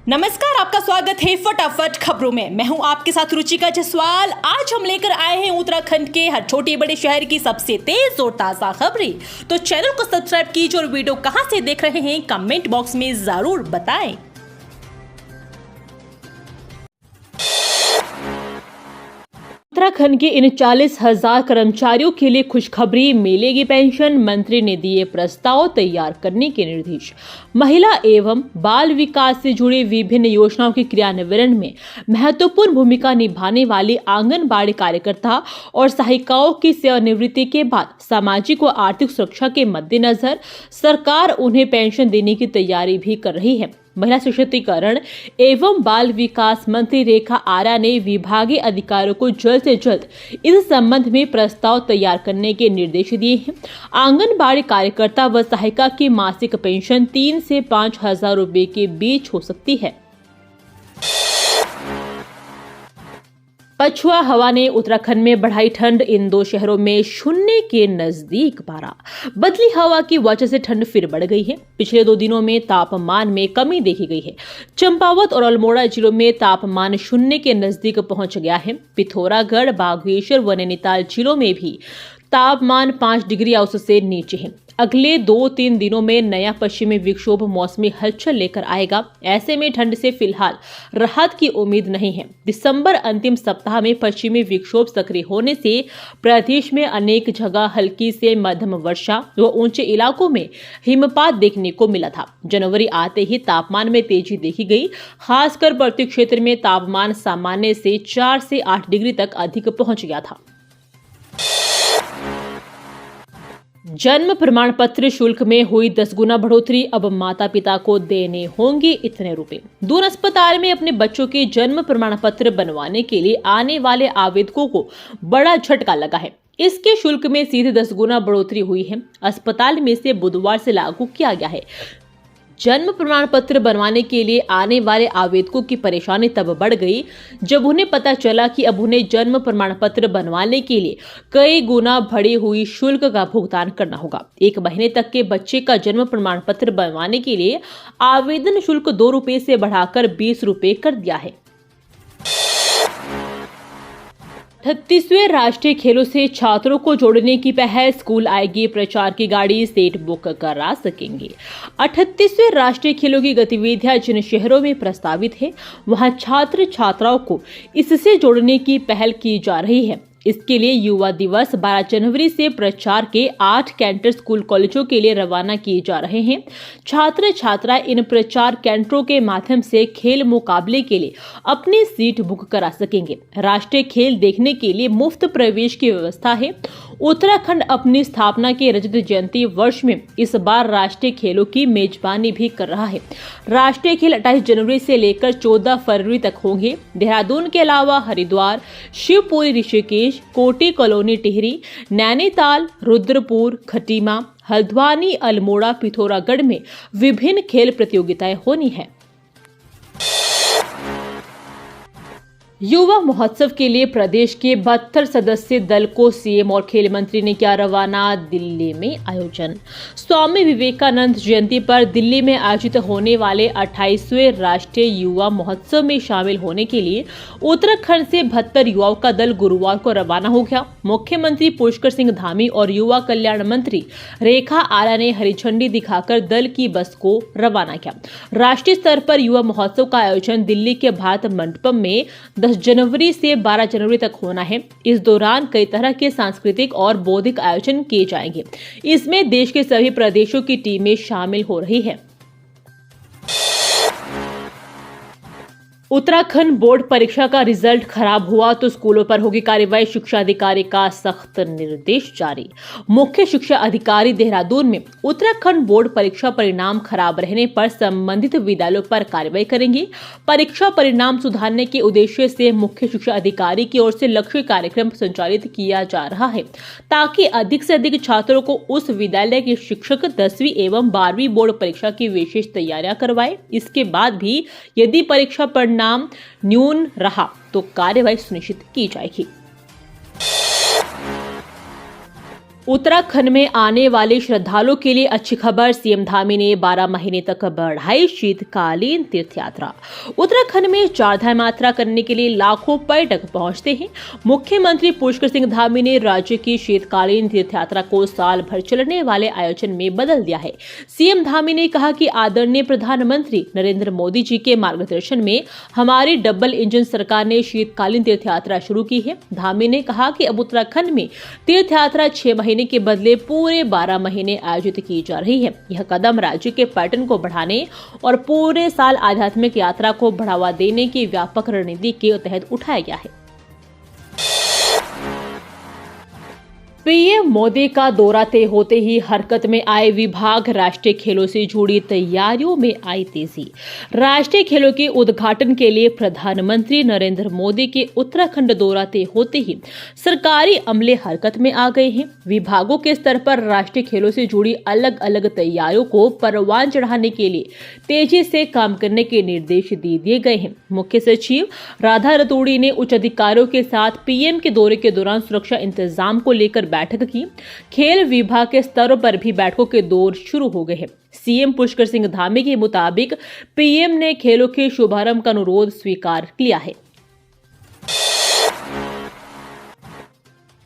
नमस्कार, आपका स्वागत है फटाफट खबरों में। मैं हूं आपके साथ रुचिका जसवाल। आज हम लेकर आए हैं उत्तराखंड के हर छोटे बड़े शहर की सबसे तेज और ताजा खबरें। तो चैनल को सब्सक्राइब कीजिए और वीडियो कहां से देख रहे हैं कमेंट बॉक्स में जरूर बताएं। उत्तराखंड के इन 40,000 कर्मचारियों के लिए खुशखबरी, मिलेगी पेंशन। मंत्री ने दिए प्रस्ताव तैयार करने के निर्देश। महिला एवं बाल विकास से जुड़ी विभिन्न योजनाओं के क्रियान्वयन में महत्वपूर्ण भूमिका निभाने वाली आंगनबाड़ी कार्यकर्ता और सहायिकाओं की सेवानिवृत्ति के बाद सामाजिक व आर्थिक सुरक्षा के मद्देनजर सरकार उन्हें पेंशन देने की तैयारी भी कर रही है। महिला सशक्तिकरण एवं बाल विकास मंत्री रेखा आर्या ने विभागीय अधिकारियों को जल्द से जल्द इस संबंध में प्रस्ताव तैयार करने के निर्देश दिए हैं। आंगनबाड़ी कार्यकर्ता व सहायिका की मासिक पेंशन 3 से 5 हजार रुपए के बीच हो सकती है। पछुआ हवा ने उत्तराखंड में बढ़ाई ठंड। इन दो शहरों में शून्य के नजदीक पारा। बदली हवा की वजह से ठंड फिर बढ़ गई है। पिछले 2 दिनों में तापमान में कमी देखी गई है। चंपावत और अल्मोड़ा जिलों में तापमान शून्य के नजदीक पहुंच गया है। पिथौरागढ़, बागेश्वर व नैनीताल जिलों में भी तापमान 5 डिग्री औसत से नीचे है। अगले 2-3 दिनों में नया पश्चिमी विक्षोभ मौसमी हलचल लेकर आएगा। ऐसे में ठंड से फिलहाल राहत की उम्मीद नहीं है। दिसंबर अंतिम सप्ताह में पश्चिमी विक्षोभ सक्रिय होने से प्रदेश में अनेक जगह हल्की से मध्यम वर्षा व ऊंचे इलाकों में हिमपात देखने को मिला था। जनवरी आते ही तापमान में तेजी देखी गई। खासकर पर्वतीय क्षेत्र में तापमान सामान्य से 4 से 8 डिग्री तक अधिक पहुंच गया था। जन्म प्रमाण पत्र शुल्क में हुई 10 गुना बढ़ोतरी। अब माता पिता को देने होंगे इतने रुपए। दून अस्पताल में अपने बच्चों के जन्म प्रमाण पत्र बनवाने के लिए आने वाले आवेदकों को बड़ा झटका लगा है। इसके शुल्क में सीधे 10 गुना बढ़ोतरी हुई है। अस्पताल में से बुधवार से लागू किया गया है। जन्म प्रमाण पत्र बनवाने के लिए आने वाले आवेदकों की परेशानी तब बढ़ गई जब उन्हें पता चला कि अब उन्हें जन्म प्रमाण पत्र बनवाने के लिए कई गुना बढ़ी हुई शुल्क का भुगतान करना होगा। 1 महीने तक के बच्चे का जन्म प्रमाण पत्र बनवाने के लिए आवेदन शुल्क 2 रुपए से बढ़ाकर 20 रुपए कर दिया है। 38वें राष्ट्रीय खेलों से छात्रों को जोड़ने की पहल। स्कूल आएगी प्रचार की गाड़ी, सीट बुक करा सकेंगे। 38वें राष्ट्रीय खेलों की गतिविधियां जिन शहरों में प्रस्तावित है वहां छात्र छात्राओं को इससे जोड़ने की पहल की जा रही है। इसके लिए युवा दिवस 12 जनवरी से प्रचार के 8 कैंटर स्कूल कॉलेजों के लिए रवाना किए जा रहे हैं। छात्र छात्राएं इन प्रचार कैंटरों के माध्यम से खेल मुकाबले के लिए अपनी सीट बुक करा सकेंगे। राष्ट्रीय खेल देखने के लिए मुफ्त प्रवेश की व्यवस्था है। उत्तराखंड अपनी स्थापना के रजत जयंती वर्ष में इस बार राष्ट्रीय खेलों की मेजबानी भी कर रहा है। राष्ट्रीय खेल 28 जनवरी से लेकर 14 फरवरी तक होंगे। देहरादून के अलावा हरिद्वार, शिवपुरी, ऋषिकेश, कोटी कॉलोनी, टिहरी, नैनीताल, रुद्रपुर, खटीमा, हल्द्वानी, अल्मोड़ा, पिथौरागढ़ में विभिन्न खेल प्रतियोगिताएं होनी है। युवा महोत्सव के लिए प्रदेश के 72 सदस्य दल को सीएम और खेल मंत्री ने किया रवाना। दिल्ली में आयोजन। स्वामी विवेकानंद जयंती पर दिल्ली में आयोजित होने वाले 28वें राष्ट्रीय युवा महोत्सव में शामिल होने के लिए उत्तराखंड से 72 युवाओं का दल गुरुवार को रवाना हो गया। मुख्यमंत्री पुष्कर सिंह धामी और युवा कल्याण मंत्री रेखा आर्या ने हरी झंडी दिखाकर दल की बस को रवाना किया। राष्ट्रीय स्तर पर युवा महोत्सव का आयोजन दिल्ली के भारत मंडपम में 10 जनवरी से 12 जनवरी तक होना है। इस दौरान कई तरह के सांस्कृतिक और बौद्धिक आयोजन किए जाएंगे। इसमें देश के सभी प्रदेशों की टीमें शामिल हो रही है। उत्तराखंड बोर्ड परीक्षा का रिजल्ट खराब हुआ तो स्कूलों पर होगी कार्रवाई। शिक्षा अधिकारी का सख्त निर्देश जारी। मुख्य शिक्षा अधिकारी देहरादून में उत्तराखंड बोर्ड परीक्षा परिणाम खराब रहने पर संबंधित विद्यालयों पर कार्रवाई करेंगे। परीक्षा परिणाम सुधारने के उद्देश्य से मुख्य शिक्षा अधिकारी की ओर से लक्ष्य कार्यक्रम संचालित किया जा रहा है ताकि अधिक से अधिक छात्रों को उस विद्यालय के शिक्षक 10वीं एवं 12वीं बोर्ड परीक्षा की विशेष तैयारियां करवाए। इसके बाद भी यदि परीक्षा परिणाम न्यून रहा तो कार्यवाही सुनिश्चित की जाएगी। उत्तराखंड में आने वाले श्रद्धालुओं के लिए अच्छी खबर। सीएम धामी ने 12 महीने तक बढ़ाई शीतकालीन तीर्थ यात्रा। उत्तराखंड में चारधाम यात्रा करने के लिए लाखों पर्यटक पहुंचते हैं। मुख्यमंत्री पुष्कर सिंह धामी ने राज्य की शीतकालीन तीर्थ यात्रा को साल भर चलने वाले आयोजन में बदल दिया है। सीएम धामी ने कहा कि आदरणीय प्रधानमंत्री नरेंद्र मोदी जी के मार्गदर्शन में हमारी डबल इंजन सरकार ने शीतकालीन तीर्थ यात्रा शुरू की है। धामी ने कहा कि अब उत्तराखंड में तीर्थ यात्रा 6 महीने के बदले पूरे 12 महीने आयोजित की जा रही है। यह कदम राज्य के पर्यटन को बढ़ाने और पूरे साल आध्यात्मिक यात्रा को बढ़ावा देने की व्यापक रणनीति के तहत उठाया गया है। पीएम मोदी का दौरा तय होते ही हरकत में आए विभाग। राष्ट्रीय खेलों से जुड़ी तैयारियों में आई तेजी। राष्ट्रीय खेलों के उद्घाटन के लिए प्रधानमंत्री नरेंद्र मोदी के उत्तराखंड दौरा तय होते ही सरकारी अमले हरकत में आ गए हैं। विभागों के स्तर पर राष्ट्रीय खेलों से जुड़ी अलग अलग तैयारियों को परवान चढ़ाने के लिए तेजी से काम करने के निर्देश दे दिए गए हैं। मुख्य सचिव राधा रतूड़ी ने उच्च अधिकारियों के साथ पीएम के दौरे के दौरान सुरक्षा इंतजाम को लेकर बैठक की। खेल विभाग के स्तरों पर भी बैठकों के दौर शुरू हो गए हैं। सीएम पुष्कर सिंह धामी के मुताबिक पीएम ने खेलों के शुभारंभ का अनुरोध स्वीकार किया है।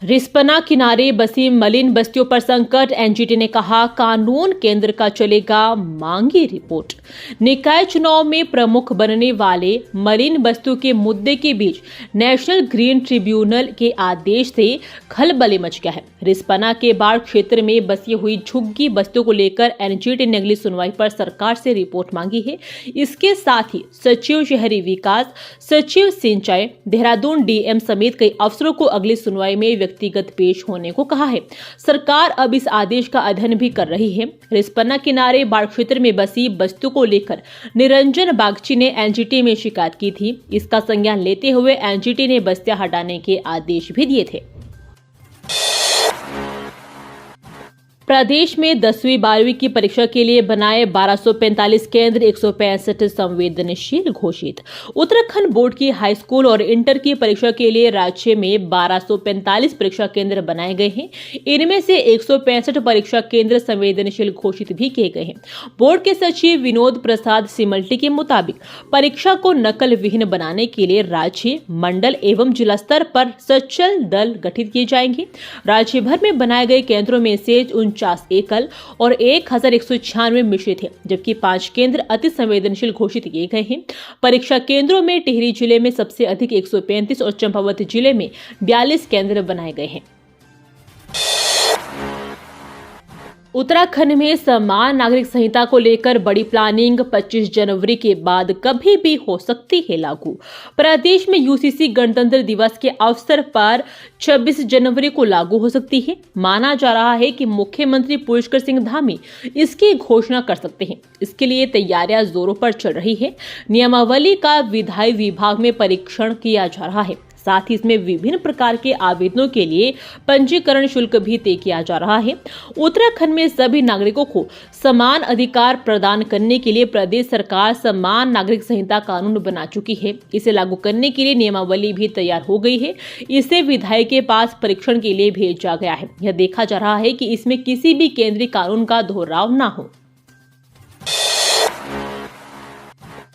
रिस्पना किनारे बसी मलिन बस्तियों पर संकट। एनजीटी ने कहा कानून केंद्र का चलेगा, मांगी रिपोर्ट। निकाय चुनाव में प्रमुख बनने वाले मलिन बस्तियों के मुद्दे के बीच नेशनल ग्रीन ट्रिब्यूनल के आदेश से खलबली मच गया है। रिस्पना के बाढ़ क्षेत्र में बसी हुई झुग्गी बस्तियों को लेकर एनजीटी ने अगली सुनवाई पर सरकार से रिपोर्ट मांगी है। इसके साथ ही सचिव शहरी विकास, सचिव सिंचाई, देहरादून डीएम समेत कई अफसरों को अगली सुनवाई में व्यक्तिगत पेश होने को कहा है। सरकार अब इस आदेश का अध्ययन भी कर रही है। रिस्पना किनारे बाढ़ क्षेत्र में बसी बस्तियों को लेकर निरंजन बागची ने एनजीटी में शिकायत की थी। इसका संज्ञान लेते हुए एनजीटी ने बस्तियां हटाने के आदेश भी दिए थे। प्रदेश में 10वीं 12वीं की परीक्षा के लिए बनाए 1245 केंद्र, 165 संवेदनशील घोषित। उत्तराखंड बोर्ड की हाई स्कूल और इंटर की परीक्षा के लिए राज्य में 1245 परीक्षा केंद्र बनाए गए हैं। इनमें से 165 परीक्षा केंद्र संवेदनशील घोषित भी किए गए हैं। बोर्ड के सचिव विनोद प्रसाद सिमल्टी के मुताबिक परीक्षा को नकल विहीन बनाने के लिए राज्य, मंडल एवं जिला स्तर पर सचल दल गठित किए जाएंगे। राज्य भर में बनाए गए केंद्रों में से 49 एकल और 1196 मिश्रित है, जबकि 5 केंद्र अति संवेदनशील घोषित किए गए हैं। परीक्षा केंद्रों में टिहरी जिले में सबसे अधिक 135 और चंपावत जिले में 42 केंद्र बनाए गए हैं। उत्तराखंड में समान नागरिक संहिता को लेकर बड़ी प्लानिंग। 25 जनवरी के बाद कभी भी हो सकती है लागू। प्रदेश में यूसीसी गणतंत्र दिवस के अवसर पर 26 जनवरी को लागू हो सकती है। माना जा रहा है कि मुख्यमंत्री पुष्कर सिंह धामी इसकी घोषणा कर सकते हैं। इसके लिए तैयारियां जोरों पर चल रही है। नियमावली का विधायी विभाग में परीक्षण किया जा रहा है। साथ ही इसमें विभिन्न प्रकार के आवेदनों के लिए पंजीकरण शुल्क भी तय किया जा रहा है। उत्तराखंड में सभी नागरिकों को समान अधिकार प्रदान करने के लिए प्रदेश सरकार समान नागरिक संहिता कानून बना चुकी है। इसे लागू करने के लिए नियमावली भी तैयार हो गई है। इसे विधायक के पास परीक्षण के लिए भेजा गया है। यह देखा जा रहा है कि इसमें किसी भी केंद्रीय कानून का दोहराव न हो।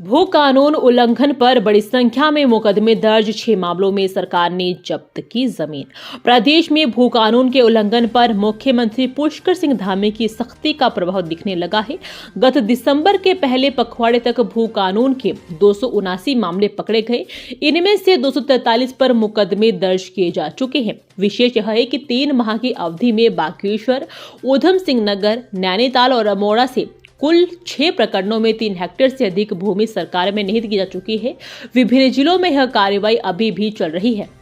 भू कानून उल्लंघन पर बड़ी संख्या में मुकदमे दर्ज। 6 मामलों में सरकार ने जब्त की जमीन। प्रदेश में भू कानून के उल्लंघन पर मुख्यमंत्री पुष्कर सिंह धामी की सख्ती का प्रभाव दिखने लगा है। गत दिसंबर के पहले पखवाड़े तक भू कानून के 279 मामले पकड़े गए। इनमें से 243 पर मुकदमे दर्ज किए जा चुके हैं। विशेष यह है कि 3 माह की अवधि में बागेश्वर, ऊधम सिंह नगर, नैनीताल और अमोड़ा से कुल 6 प्रकरणों में 3 हेक्टेयर से अधिक भूमि सरकार में निहित की जा चुकी है। विभिन्न जिलों में यह कार्रवाई अभी भी चल रही है।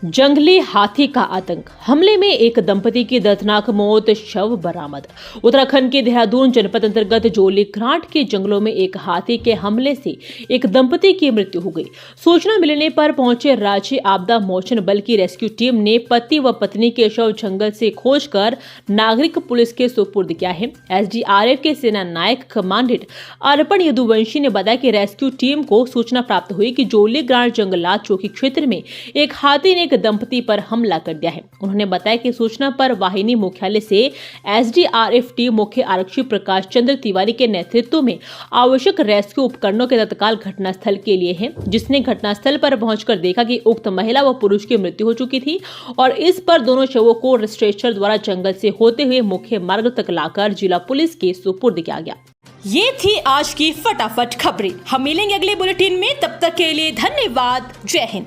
जंगली हाथी का आतंक। हमले में एक दंपति की दर्दनाक मौत, शव बरामद। उत्तराखंड के देहरादून जनपद अंतर्गत जोलीग्रांट के जंगलों में एक हाथी के हमले से एक दंपति की मृत्यु हो गई। सूचना मिलने पर पहुंचे राज्य आपदा मोचन बल की रेस्क्यू टीम ने पति व पत्नी के शव जंगल से खोजकर नागरिक पुलिस के सुपुर्द किया है। एसडीआरएफ के सेना नायक कमांडेंट अर्पण यदुवंशी ने बताया कि रेस्क्यू टीम को सूचना प्राप्त हुई कि जोलीग्रांट जंगलात चौकी क्षेत्र में एक हाथी ने एक दंपति पर हमला कर दिया है। उन्होंने बताया कि सूचना पर वाहिनी मुख्यालय से एसडीआरएफ टीम मुख्य आरक्षी प्रकाश चंद्र तिवारी के नेतृत्व में आवश्यक रेस्क्यू उपकरणों के तत्काल घटनास्थल के लिए है, जिसने घटनास्थल पर पहुंचकर देखा कि उक्त महिला व पुरुष की मृत्यु हो चुकी थी और इस पर दोनों शवों को स्ट्रेचर द्वारा जंगल से होते हुए मुख्य मार्ग तक लाकर जिला पुलिस के सुपुर्द किया गया। ये थी आज की फटाफट खबरें। हम मिलेंगे अगले बुलेटिन में, तब तक के लिए धन्यवाद। जय हिंद।